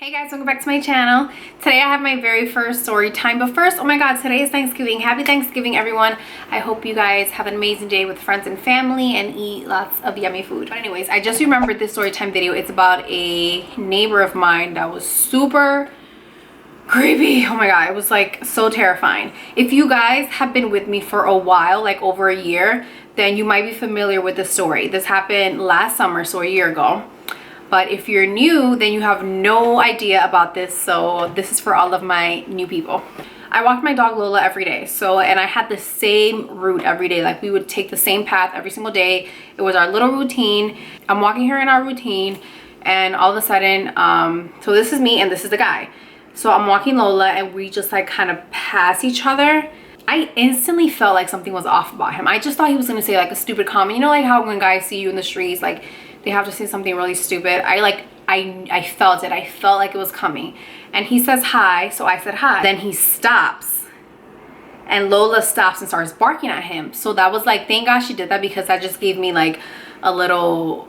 Hey guys, welcome back to my channel. Today I have my very first story time, but first, oh my god, today is Thanksgiving. Happy Thanksgiving, everyone. I hope you guys have an amazing day with friends and family and eat lots of yummy food. But anyways, I just remembered this story time video. It's about a neighbor of mine that was super creepy. Oh my god, it was like so terrifying. If you guys have been with me for a while, like over a year, then you might be familiar with this story. This happened last summer, so a year ago. But if you're new, then you have no idea about this, so this is for all of my new people. I walked my dog Lola every day, and I had the same route every day. Like, we would take the same path every single day. It was our little routine. I'm walking her in our routine, and all of a sudden, so this is me and this is the guy. So I'm walking Lola and we just like kind of pass each other. I instantly felt like something was off about him. I just thought he was gonna say like a stupid comment. You know, like how when guys see you in the streets, like they have to say something really stupid. I felt it. I felt like it was coming. And he says hi, so I said hi. Then he stops. And Lola stops and starts barking at him. So that was like, thank God she did that, because that just gave me like a little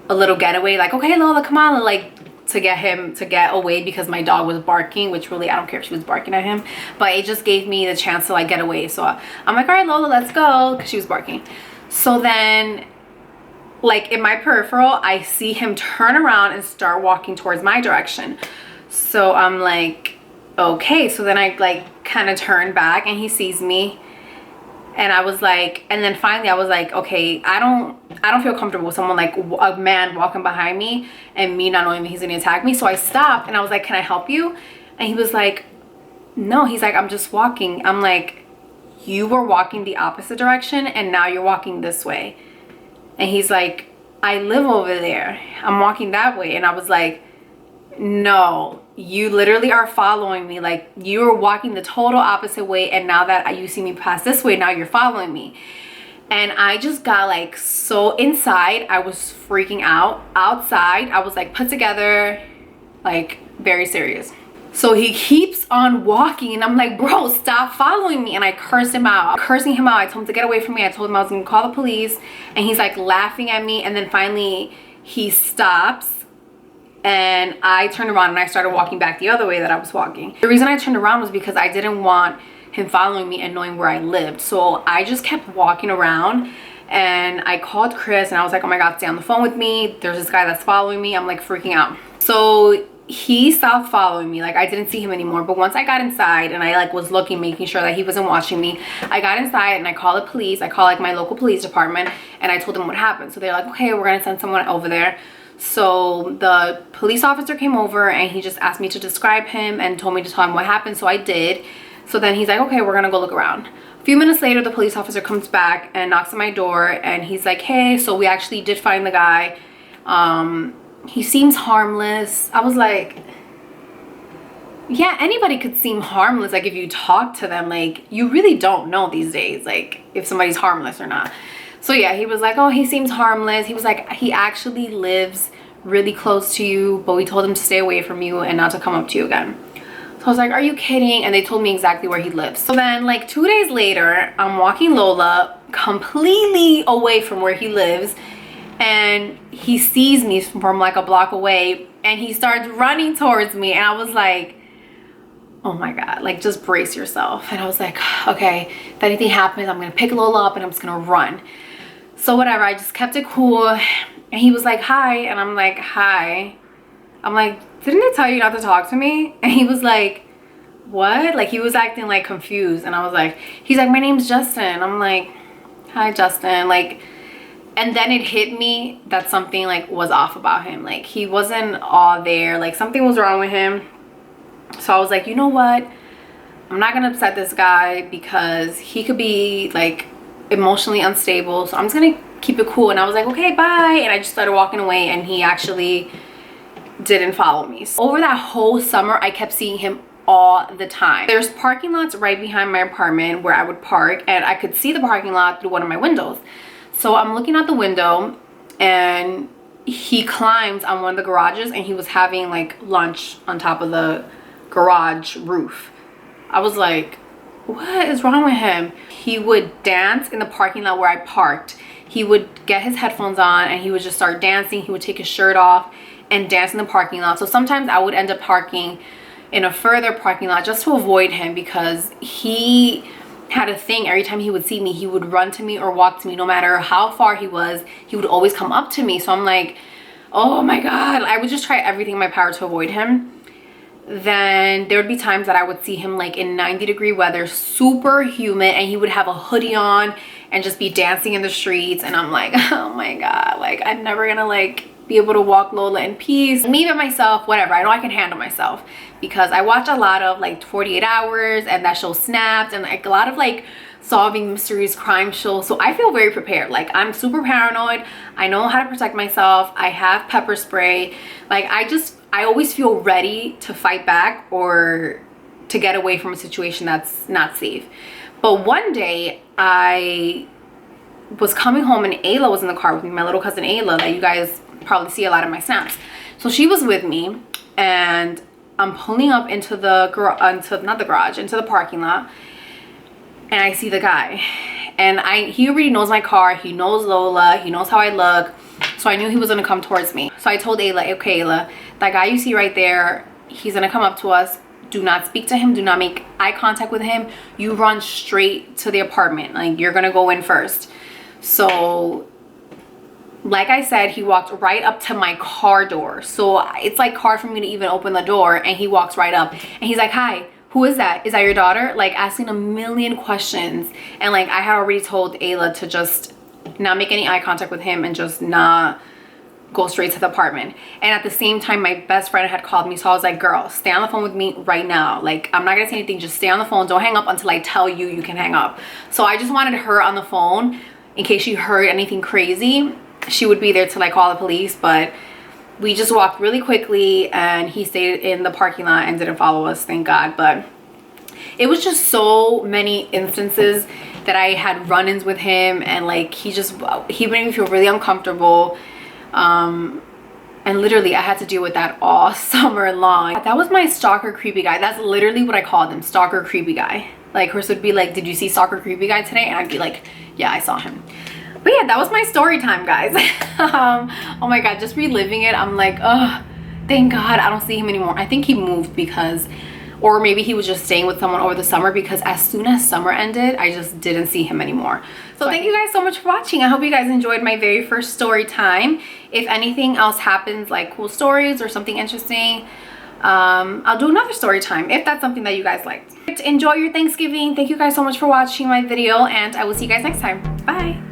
getaway. Like, okay, Lola, come on, like to get him to get away, because my dog was barking, which really I don't care if she was barking at him, but it just gave me the chance to like get away. So I'm like, all right, Lola, let's go, because she was barking. So then, like in my peripheral, I see him turn around and start walking towards my direction. So I'm like, okay. So then I like kind of turn back and he sees me, and I was like, and then finally I was like, okay, I don't feel comfortable with someone, like a man walking behind me and me not knowing he's gonna attack me. So I stopped and I was like, can I help you? And he was like, no. He's like, I'm just walking. I'm like, you were walking the opposite direction and now you're walking this way. And he's like, I live over there. I'm walking that way. And I was like, no, you literally are following me. Like, you were walking the total opposite way, and now that you see me pass this way, now you're following me. And I just got like so inside. I was freaking out. Outside, I was like put together, like very serious. So he keeps on walking and I'm like, bro, stop following me. And I cursed him out. Cursing him out. I told him to get away from me. I told him I was gonna call the police, and he's like laughing at me. And then finally he stops, and I turned around and I started walking back the other way that I was walking. The reason I turned around was because I didn't want him following me and knowing where I lived. So I just kept walking around, and I called Chris and I was like, oh my god, stay on the phone with me. There's this guy that's following me. I'm like freaking out. So he stopped following me. Like, I didn't see him anymore. But once I got inside and I like was looking, making sure that he wasn't watching me, I got inside and I called the police. I called like my local police department, and I told them what happened. So they're like, okay, we're gonna send someone over there. So the police officer came over and he just asked me to describe him and told me to tell him what happened. So I did. So then he's like, okay, we're gonna go look around. A few minutes later, the police officer comes back and knocks on my door, and he's like, hey, so we actually did find the guy. He seems harmless. I was like, yeah, anybody could seem harmless. Like, if you talk to them, like, you really don't know these days, like, if somebody's harmless or not. So yeah, he was like, oh, he seems harmless. He was like, he actually lives really close to you, but we told him to stay away from you and not to come up to you again. So I was like, are you kidding? And they told me exactly where he lives. So then like 2 days later, I'm walking Lola completely away from where he lives, and he sees me from like a block away, and he starts running towards me. And I was like, oh my god, like, just brace yourself. And I was like, okay, if anything happens, I'm gonna pick Lola up and I'm just gonna run. So whatever, I just kept it cool. And he was like, hi. And I'm like, hi. I'm like, didn't I tell you not to talk to me? And he was like, what? Like, he was acting like confused. And I was like, he's like, my name's Justin. I'm like, hi, Justin. Like, and then it hit me that something like was off about him. Like, he wasn't all there. Like, something was wrong with him. So I was like, you know what? I'm not gonna upset this guy, because he could be like emotionally unstable. So I'm just gonna keep it cool. And I was like, okay, bye. And I just started walking away, and he actually didn't follow me. So over that whole summer, I kept seeing him all the time. There's parking lots right behind my apartment where I would park, and I could see the parking lot through one of my windows. So I'm looking out the window, and he climbs on one of the garages, and he was having like lunch on top of the garage roof. I was like, what is wrong with him? He would dance in the parking lot where I parked. He would get his headphones on and he would just start dancing. He would take his shirt off and dance in the parking lot. So sometimes I would end up parking in a further parking lot just to avoid him, because he had a thing. Every time he would see me, he would run to me or walk to me. No matter how far he was, he would always come up to me. So I'm like, oh my God, I would just try everything in my power to avoid him. Then there would be times that I would see him like in 90-degree weather, super humid, and he would have a hoodie on and just be dancing in the streets. And I'm like, oh my God, like I'm never gonna like be able to walk Lola in peace. Me by myself, whatever, I know I can handle myself, because I watch a lot of like 48 Hours and that show Snapped, and like a lot of like solving mysteries, crime shows. So I feel very prepared. Like I'm super paranoid. I know how to protect myself. I have pepper spray. Like I always feel ready to fight back or to get away from a situation that's not safe. But one day I was coming home and Ayla was in the car with me, my little cousin Ayla, that you guys probably see a lot of my snaps. So she was with me, and I'm pulling up into the into the parking lot, and I see the guy, and he already knows my car, he knows Lola, he knows how I look, so I knew he was gonna come towards me. So I told Ayla, okay Ayla, that guy you see right there, he's gonna come up to us. Do not speak to him, do not make eye contact with him. You run straight to the apartment, like you're gonna go in first. So like I said, he walked right up to my car door. So it's like hard for me to even open the door, and he walks right up and he's like, hi, who is that? Is that your daughter? Like asking a million questions. And like I had already told Ayla to just not make any eye contact with him and just not go straight to the apartment. And at the same time, my best friend had called me, so I was like, girl, stay on the phone with me right now. Like I'm not gonna say anything, just stay on the phone, don't hang up until I tell you you can hang up. So I just wanted her on the phone in case she heard anything crazy. She would be there to like call the police. But we just walked really quickly, and he stayed in the parking lot and didn't follow us, thank God. But it was just so many instances that I had run-ins with him, and like he made me feel really uncomfortable. And literally I had to deal with that all summer long. That was my stalker creepy guy. That's literally what I called him, stalker creepy guy. Like Chris would be like, did you see stalker creepy guy today? And I'd be like, yeah, I saw him. But yeah, that was my story time, guys. Oh my God, just reliving it, I'm like, oh, thank God I don't see him anymore. I think he moved or maybe he was just staying with someone over the summer, because as soon as summer ended, I just didn't see him anymore. So thank you guys so much for watching. I hope you guys enjoyed my very first story time. If anything else happens, like cool stories or something interesting, I'll do another story time if that's something that you guys liked. Enjoy your Thanksgiving. Thank you guys so much for watching my video, and I will see you guys next time. Bye.